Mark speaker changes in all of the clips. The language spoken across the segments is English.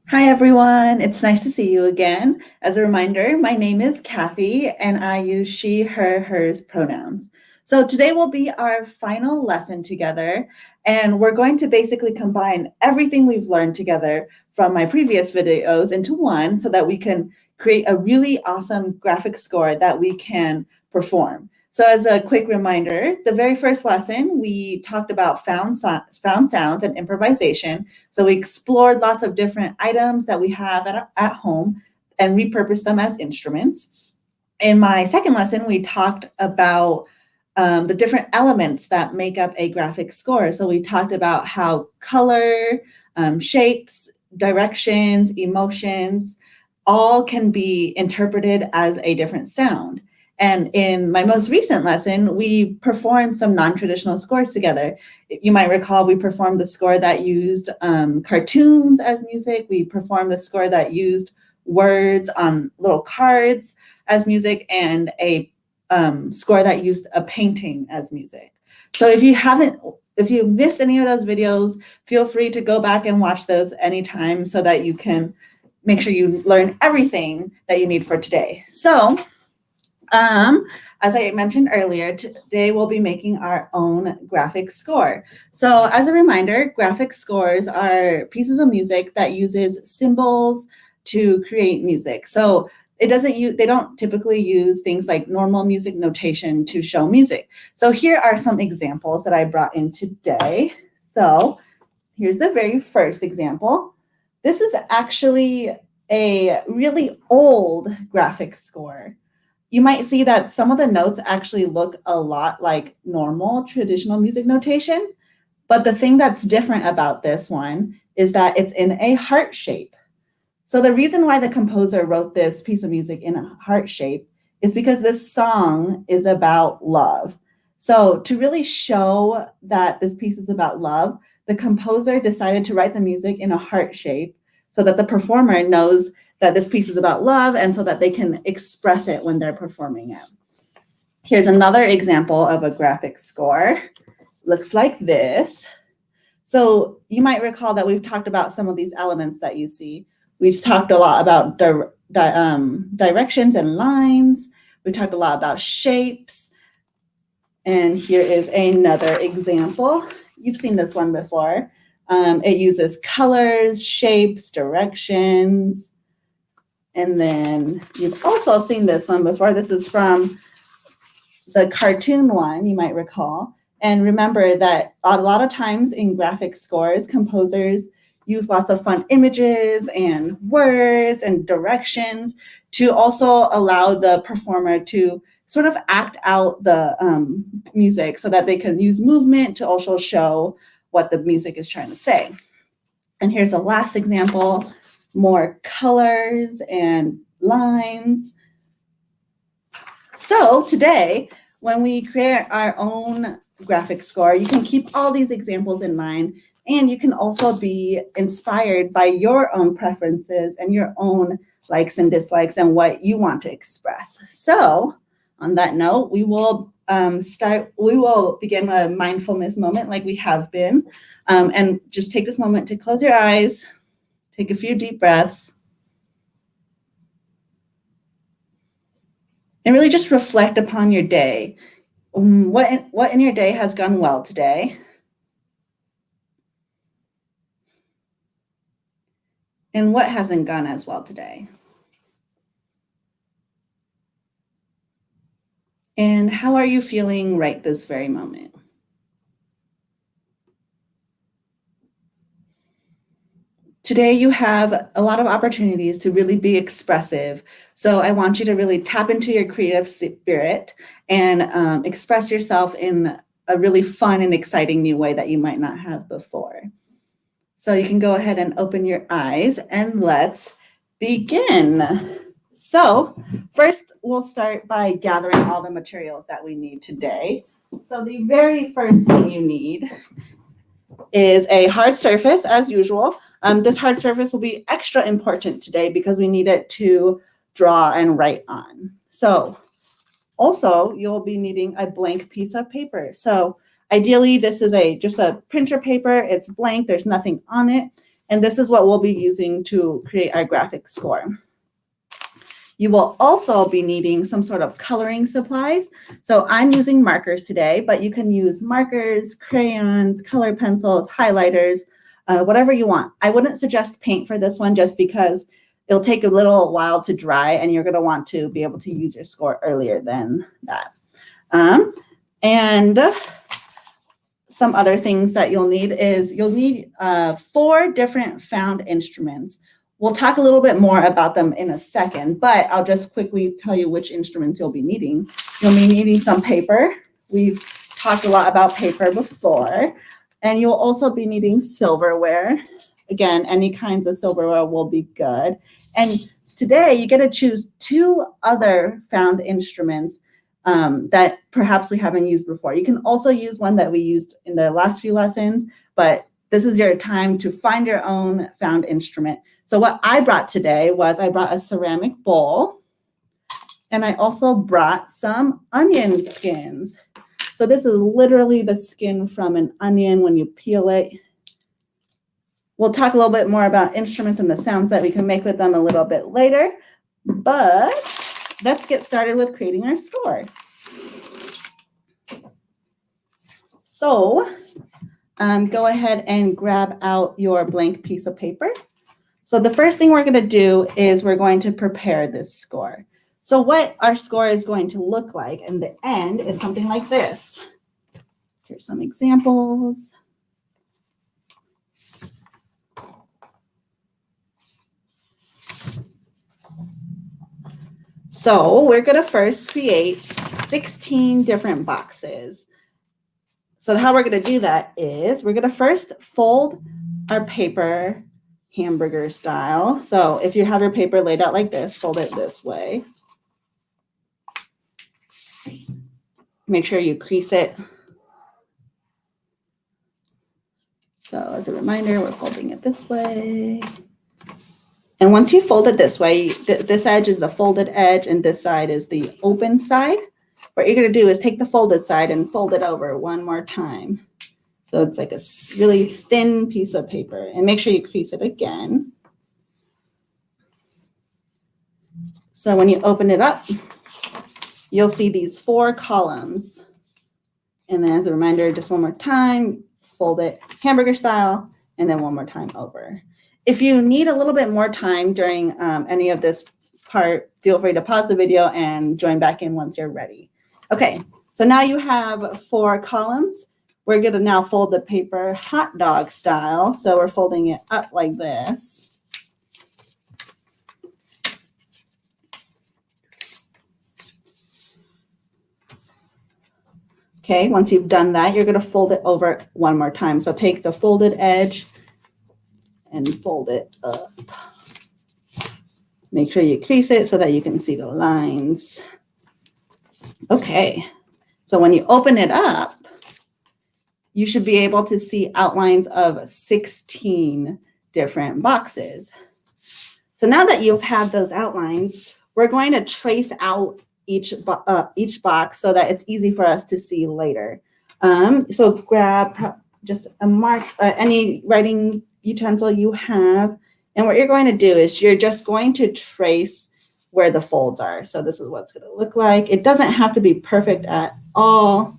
Speaker 1: Hi, everyone. It's nice to see you again. As a reminder, my name is Kathie, and I use she, her, hers pronouns. So today will be our final lesson together, and we're going to basically combine everything we've learned together from my previous videos into one so that we can create a really awesome graphic score that we can perform. So as a quick reminder, the very first lesson, we talked about found sounds and improvisation. So we explored lots of different items that we have at home and repurposed them as instruments. In my second lesson, we talked about the different elements that make up a graphic score. So we talked about how color, shapes, directions, emotions, all can be interpreted as a different sound. And in my most recent lesson, we performed some non-traditional scores together. You might recall we performed the score that used cartoons as music. We performed the score that used words on little cards as music, and a score that used a painting as music. So if you missed any of those videos, feel free to go back and watch those anytime so that you can make sure you learn everything that you need for today. So as I mentioned earlier, today we'll be making our own graphic score. So as a reminder, graphic scores are pieces of music that uses symbols to create music. So they don't typically use things like normal music notation to show music. So here are some examples that I brought in today. So here's the very first example. This is actually a really old graphic score. You might see that some of the notes actually look a lot like normal traditional music notation, but the thing that's different about this one is that it's in a heart shape. So the reason why the composer wrote this piece of music in a heart shape is because this song is about love. So to really show that this piece is about love, the composer decided to write the music in a heart shape so that the performer knows that this piece is about love and so that they can express it when they're performing it. Here's another example of a graphic score. Looks like this. So you might recall that we've talked about some of these elements that you see. We've talked a lot about directions and lines. We talked a lot about shapes. And here is another example. You've seen this one before. It uses colors, shapes, directions. And then you've also seen this one before. This is from the cartoon one, you might recall. And remember that a lot of times in graphic scores, composers use lots of fun images and words and directions to also allow the performer to sort of act out the music so that they can use movement to also show what the music is trying to say. And here's a last example, more colors and lines. So today, when we create our own graphic score, you can keep all these examples in mind, and you can also be inspired by your own preferences and your own likes and dislikes and what you want to express. So on that note, we will begin a mindfulness moment like we have been, and just take this moment to close your eyes, take a few deep breaths, and really just reflect upon your day. What in your day has gone well today? And what hasn't gone as well today? And how are you feeling right this very moment? Today, you have a lot of opportunities to really be expressive. So I want you to really tap into your creative spirit and express yourself in a really fun and exciting new way that you might not have before. So you can go ahead and open your eyes and let's begin. So first, we'll start by gathering all the materials that we need today. So the very first thing you need is a hard surface, as usual. This hard surface will be extra important today because we need it to draw and write on. So also, you'll be needing a blank piece of paper. So ideally, this is just a printer paper. It's blank. There's nothing on it. And this is what we'll be using to create our graphic score. You will also be needing some sort of coloring supplies. So I'm using markers today, but you can use markers, crayons, color pencils, highlighters, whatever you want. I wouldn't suggest paint for this one just because it'll take a little while to dry and you're going to want to be able to use your score earlier than that. And some other things that you'll need is you'll need 4 different found instruments. We'll talk a little bit more about them in a second, but I'll just quickly tell you which instruments you'll be needing. You'll be needing some paper. We've talked a lot about paper before. And you'll also be needing silverware. Again, any kinds of silverware will be good. And today you get to choose 2 other found instruments that perhaps we haven't used before. You can also use one that we used in the last few lessons, but this is your time to find your own found instrument. So what I brought today was I brought a ceramic bowl, and I also brought some onion skins. So this is literally the skin from an onion when you peel it. We'll talk a little bit more about instruments and the sounds that we can make with them a little bit later, but let's get started with creating our score. So go ahead and grab out your blank piece of paper. So the first thing we're going to do is we're going to prepare this score. So what our score is going to look like in the end is something like this. Here's some examples. So we're going to first create 16 different boxes. So how we're going to do that is we're going to first fold our paper hamburger style. So if you have your paper laid out like this, fold it this way. Make sure you crease it. So as a reminder, we're folding it this way. And once you fold it this way, this edge is the folded edge and this side is the open side. What you're going to do is take the folded side and fold it over one more time. So it's like a really thin piece of paper, and make sure you crease it again. So when you open it up, you'll see these 4 columns. And then as a reminder, just one more time, fold it hamburger style, and then one more time over. If you need a little bit more time during any of this part, feel free to pause the video and join back in once you're ready. Okay, so now you have 4 columns. We're going to now fold the paper hot dog style. So we're folding it up like this. Okay, once you've done that, you're going to fold it over one more time. So take the folded edge and fold it up. Make sure you crease it so that you can see the lines. Okay, so when you open it up, you should be able to see outlines of 16 different boxes. So now that you have those outlines, we're going to trace out each box so that it's easy for us to see later. So grab just a mark, any writing utensil you have, and what you're going to do is you're just going to trace where the folds are. So this is what it's going to look like. It doesn't have to be perfect at all.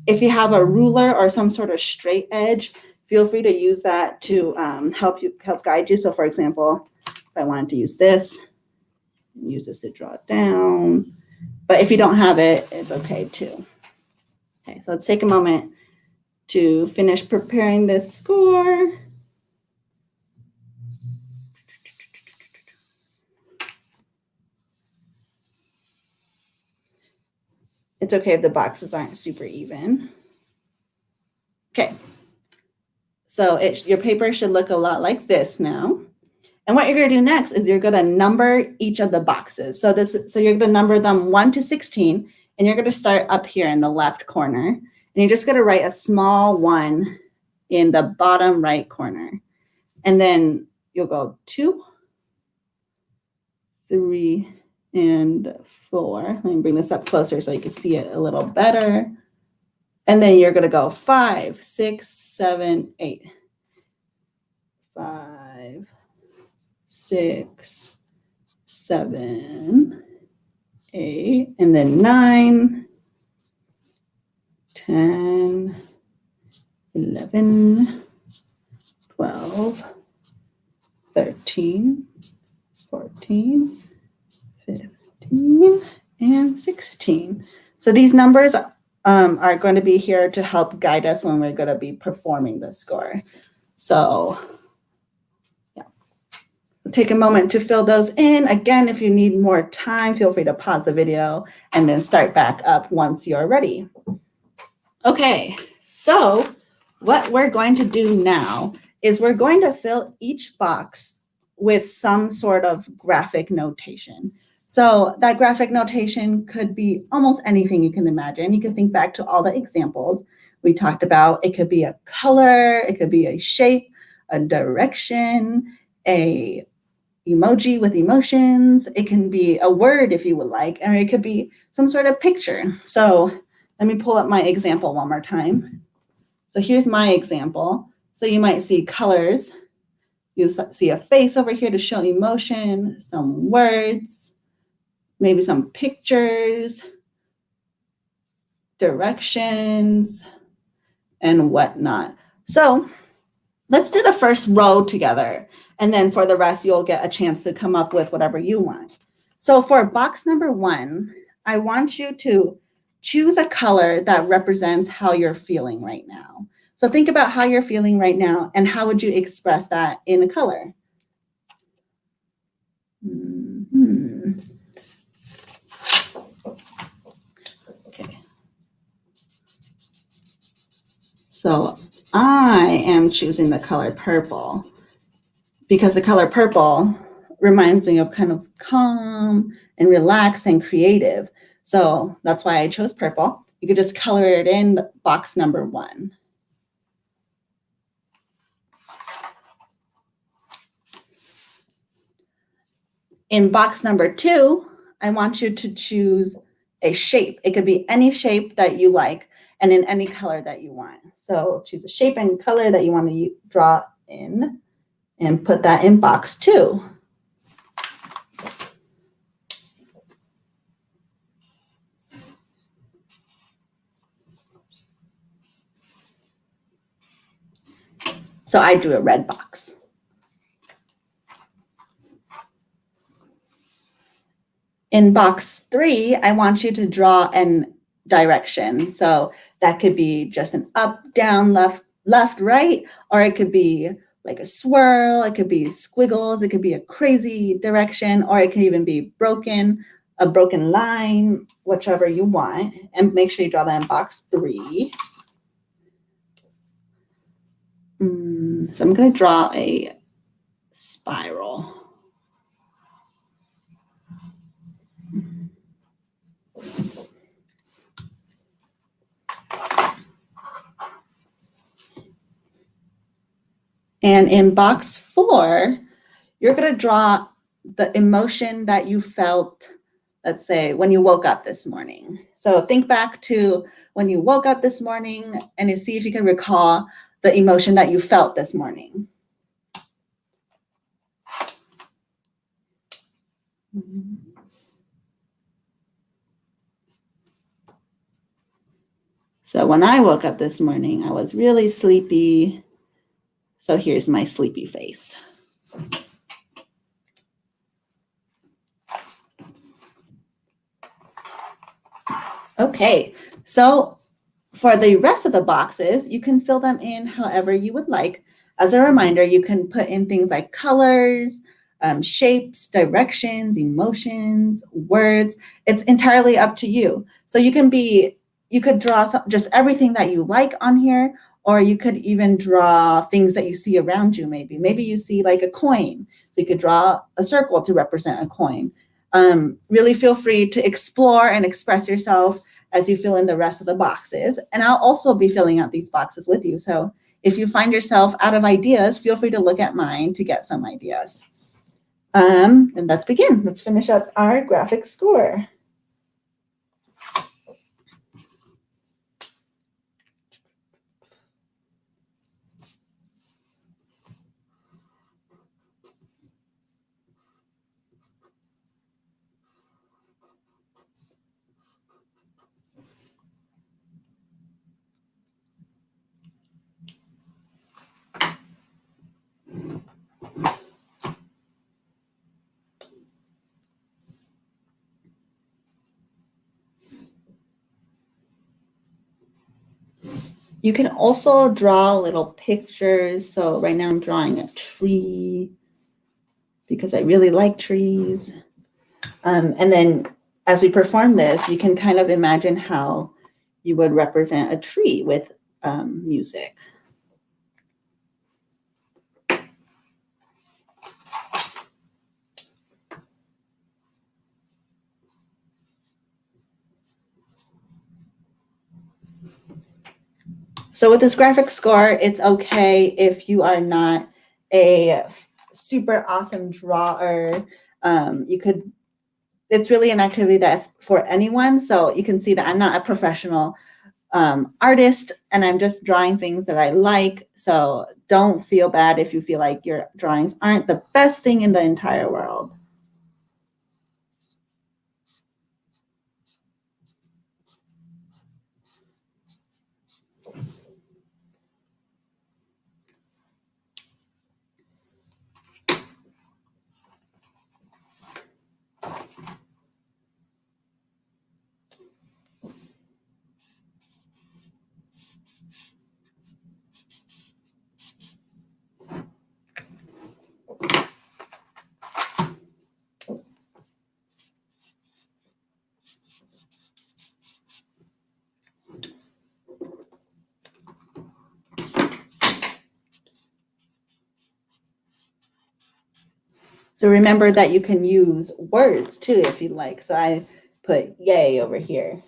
Speaker 1: If you have a ruler or some sort of straight edge, feel free to use that to help guide you. So for example, if I wanted to use this to draw it down. But if you don't have it, it's okay too. Okay, so let's take a moment to finish preparing this score. It's okay if the boxes aren't super even. Okay, so your paper should look a lot like this now. And what you're going to do next is you're going to number each of the boxes. So you're going to number them 1 to 16, and you're going to start up here in the left corner. And you're just going to write a small 1 in the bottom right corner. And then you'll go 2, 3, and 4. Let me bring this up closer so you can see it a little better. And then you're going to go 5, 6, 7, 8. 5, 5, 6, 7, 8, and then 9, 10, 11, 12, 13, 14, 15, and 16. So these numbers are going to be here to help guide us when we're going to be performing the score. So yeah, take a moment to fill those in. Again, if you need more time, feel free to pause the video and then start back up once you're ready. Okay, so what we're going to do now is we're going to fill each box with some sort of graphic notation. So that graphic notation could be almost anything you can imagine. You can think back to all the examples we talked about. It could be a color, it could be a shape, a direction, a emoji with emotions. It can be a word if you would like, or it could be some sort of picture. So let me pull up my example one more time. So here's my example. So you might see colors. You see a face over here to show emotion, some words, maybe some pictures, directions, and whatnot. So let's do the first row together. And then for the rest, you'll get a chance to come up with whatever you want. So for box number 1, I want you to choose a color that represents how you're feeling right now. So think about how you're feeling right now and how would you express that in a color? Okay. So I am choosing the color purple because the color purple reminds me of kind of calm and relaxed and creative. So that's why I chose purple. You could just color it in box number 1. In box number 2, I want you to choose a shape. It could be any shape that you like and in any color that you want. So choose a shape and color that you want to draw in and put that in box 2. So I drew a red box. In box 3, I want you to draw an direction. So that could be just an up, down, left, left, right, or it could be like a swirl, it could be squiggles, it could be a crazy direction, or it could even be a broken line, whichever you want. And make sure you draw that in box 3. So I'm going to draw a spiral. And in box 4, you're going to draw the emotion that you felt, let's say, when you woke up this morning. So think back to when you woke up this morning and you see if you can recall the emotion that you felt this morning. So when I woke up this morning, I was really sleepy. So here's my sleepy face. Okay, so for the rest of the boxes, you can fill them in however you would like. As a reminder, you can put in things like colors, shapes, directions, emotions, words. It's entirely up to you. So you could draw just everything that you like on here, or you could even draw things that you see around you maybe. Maybe you see like a coin, so you could draw a circle to represent a coin. Really feel free to explore and express yourself as you fill in the rest of the boxes. And I'll also be filling out these boxes with you. So if you find yourself out of ideas, feel free to look at mine to get some ideas. And let's begin. Let's finish up our graphic score. You can also draw little pictures. So right now I'm drawing a tree because I really like trees. And then as we perform this, you can kind of imagine how you would represent a tree with music. So with this graphic score, it's okay if you are not a super awesome drawer. It's really an activity that for anyone. So you can see that I'm not a professional artist and I'm just drawing things that I like. So don't feel bad if you feel like your drawings aren't the best thing in the entire world. So remember that you can use words too if you like. So I put yay over here.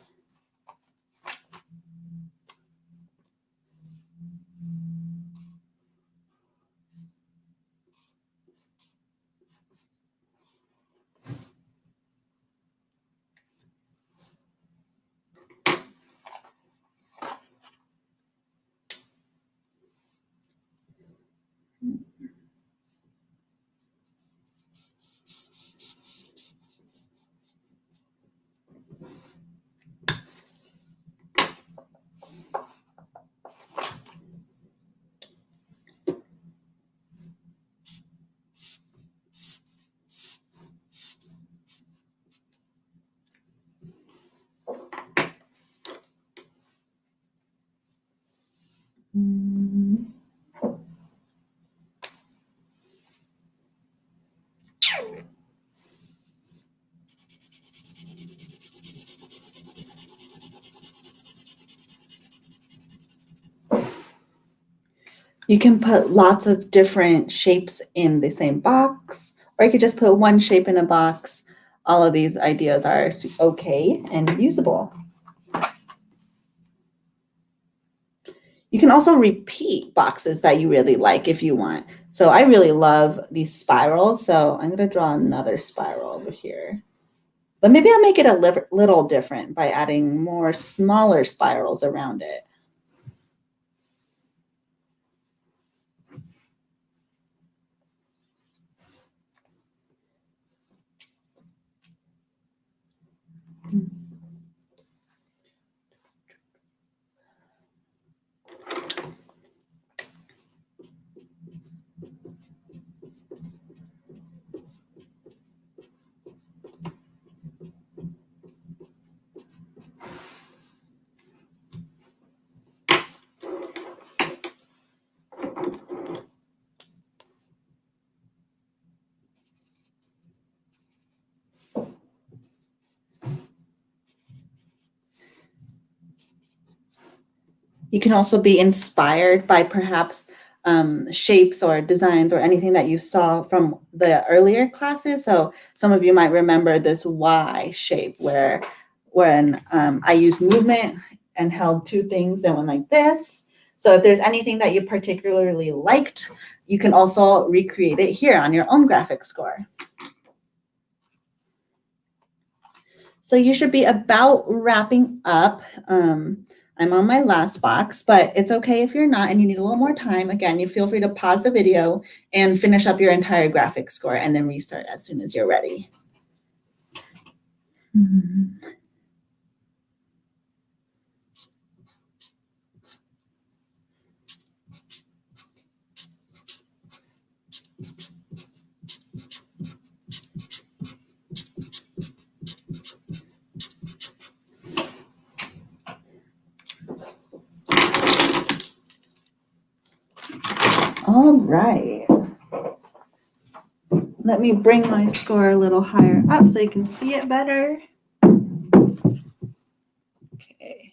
Speaker 1: You can put lots of different shapes in the same box, or you could just put one shape in a box. All of these ideas are okay and usable. You can also repeat boxes that you really like if you want. So I really love these spirals. So I'm going to draw another spiral over here. But maybe I'll make it a little different by adding more smaller spirals around it. You can also be inspired by perhaps shapes or designs or anything that you saw from the earlier classes. So some of you might remember this Y shape where when I used movement and held two things and went like this. So if there's anything that you particularly liked, you can also recreate it here on your own graphic score. So you should be about wrapping up. I'm on my last box, but it's okay if you're not and you need a little more time. Again, you feel free to pause the video and finish up your entire graphic score and then restart as soon as you're ready. right. Let me bring my score a little higher up so you can see it better. Okay.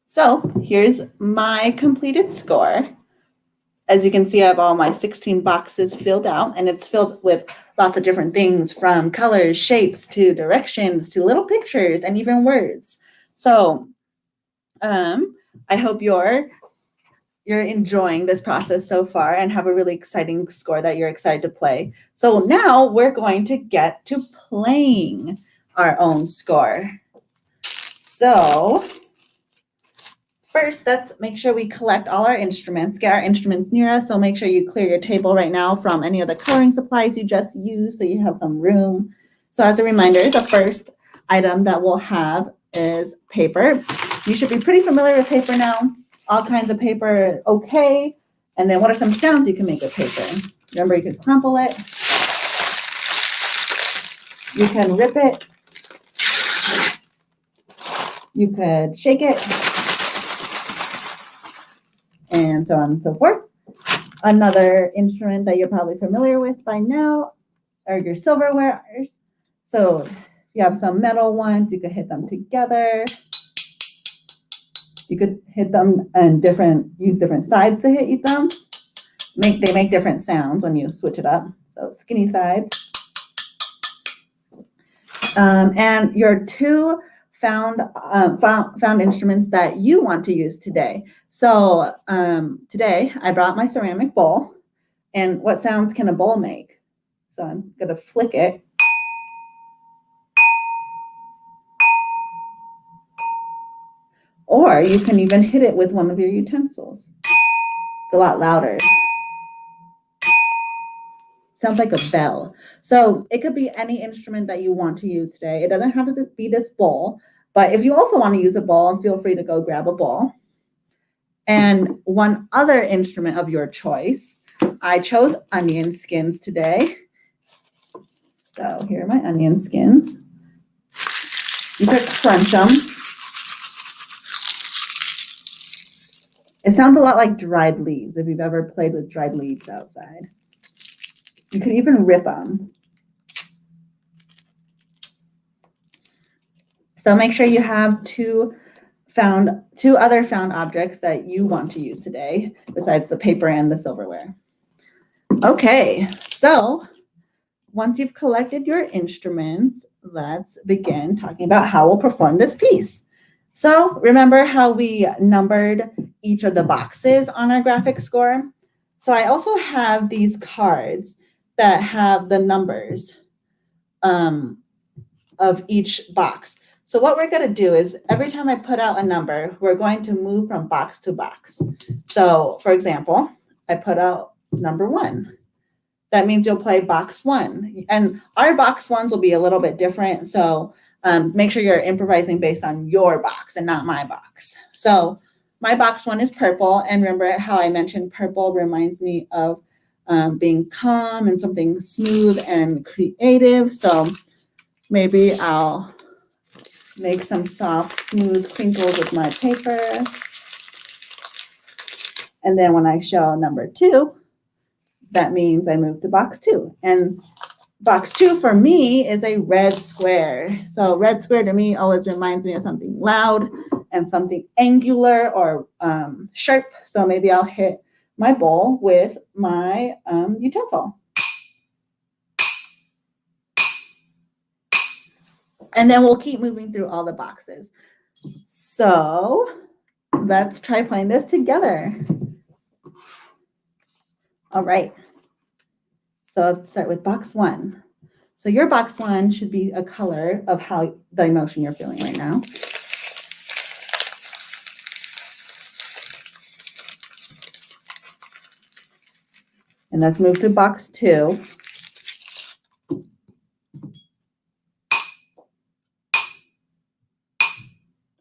Speaker 1: So here's my completed score. As you can see, I have all my 16 boxes filled out, and it's filled with lots of different things, from colors, shapes, to directions, to little pictures, and even words. So I hope you're enjoying this process so far and have a really exciting score that you're excited to play. So now we're going to get to playing our own score. So first, let's make sure we collect all our instruments, get our instruments near us. So make sure you clear your table right now from any of the coloring supplies you just used so you have some room. So as a reminder, the first item that we'll have is paper. You should be pretty familiar with paper now. All kinds of paper, okay. And then what are some sounds you can make with paper? Remember, you could crumple it. You can rip it. You could shake it. And so on and so forth. Another instrument that you're probably familiar with by now are your silverwares. So if you have some metal ones, you could hit them together. You could hit them and use different sides to hit them. They make different sounds when you switch it up. So skinny sides. And your two found instruments that you want to use today. So today I brought my ceramic bowl. And what sounds can a bowl make? So I'm going to flick it. Or you can even hit it with one of your utensils. It's a lot louder. Sounds like a bell. So it could be any instrument that you want to use today. It doesn't have to be this bowl, but if you also want to use a bowl, feel free to go grab a bowl. And one other instrument of your choice. I chose onion skins today. So here are my onion skins. You could crunch them. It sounds a lot like dried leaves, if you've ever played with dried leaves outside. You could even rip them. So make sure you have two other found objects that you want to use today, besides the paper and the silverware. Okay, so once you've collected your instruments, let's begin talking about how we'll perform this piece. So remember how we numbered each of the boxes on our graphic score? So I also have these cards that have the numbers of each box. So what we're going to do is every time I put out a number, we're going to move from box to box. So for example, I put out number 1. That means you'll play box 1. And our box ones will be a little bit different. So make sure you're improvising based on your box and not my box. So my box 1 is purple. And remember how I mentioned purple reminds me of being calm and something smooth and creative. So maybe I'll make some soft, smooth crinkles with my paper. And then when I show number 2, that means I move to box 2. And box 2 for me is a red square. So red square to me always reminds me of something loud and something angular or sharp. So maybe I'll hit my bowl with my utensil. And then we'll keep moving through all the boxes. So let's try playing this together. All right. So let's start with box 1. So your box 1 should be a color of how the emotion you're feeling right now. And let's move to box 2.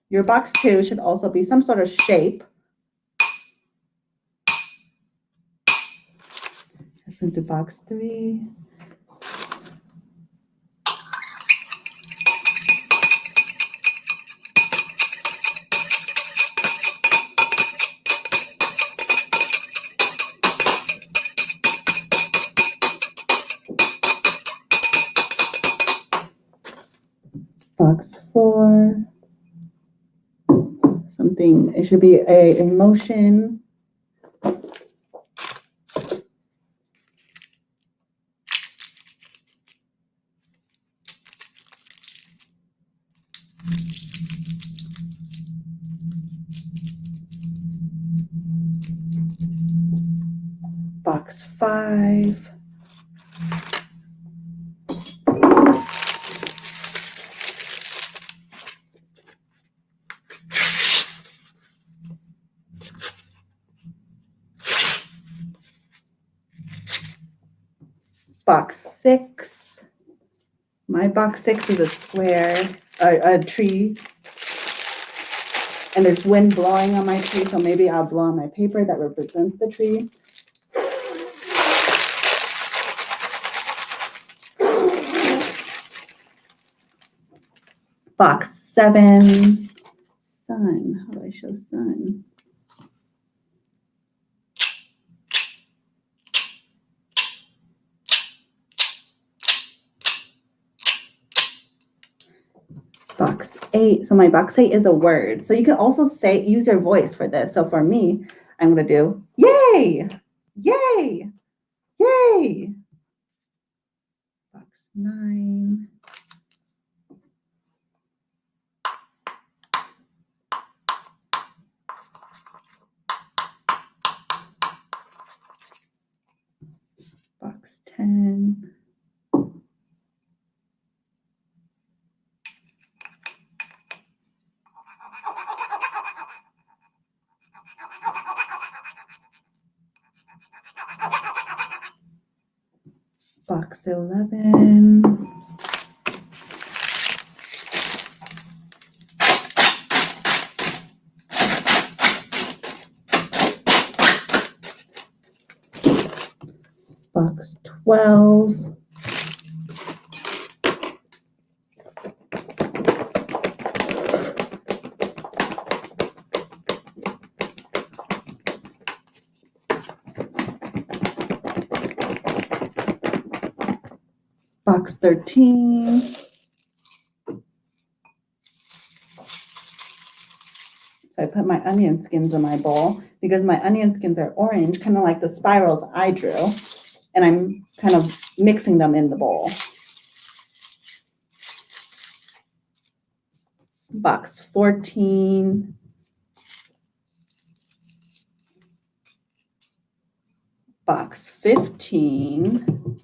Speaker 1: Your box 2 should also be some sort of shape. Let's move to box 3. Box 4. Something, it should be a emotion. Box 5. Box 6. My box 6 is a square, a tree. And there's wind blowing on my tree, so maybe I'll blow on my paper that represents the tree. Box 7. Sun. How do I show sun? Box 8. So my box 8 is a word. So you can also say, use your voice for this. So for me, I'm going to do yay, yay, yay. Box 9. Box 10. Box 11. Box 12. Box 13. So I put my onion skins in my bowl because my onion skins are orange, kind of like the spirals I drew. And I'm kind of mixing them in the bowl. Box 14. Box 15.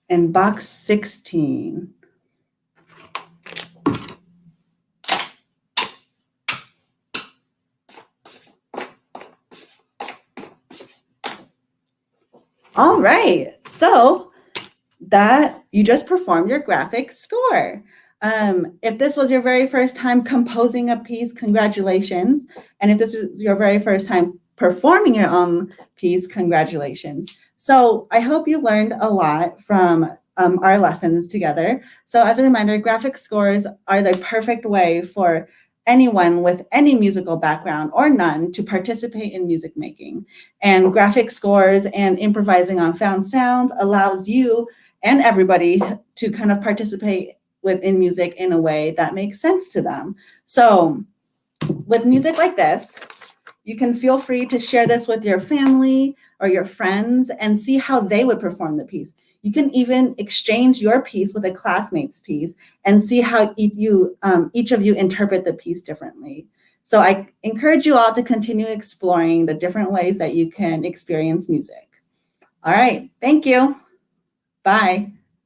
Speaker 1: And box 16. All right, so that you just performed your graphic score. If this was your very first time composing a piece, congratulations. And if this is your very first time performing your own piece, congratulations. So I hope you learned a lot from our lessons together. So as a reminder, graphic scores are the perfect way for anyone with any musical background or none to participate in music making. And graphic scores and improvising on found sounds allows you and everybody to kind of participate within music in a way that makes sense to them. So with music like this, you can feel free to share this with your family or your friends and see how they would perform the piece. You can even exchange your piece with a classmate's piece and see how each of you interpret the piece differently. So I encourage you all to continue exploring the different ways that you can experience music. All right, thank you. Bye.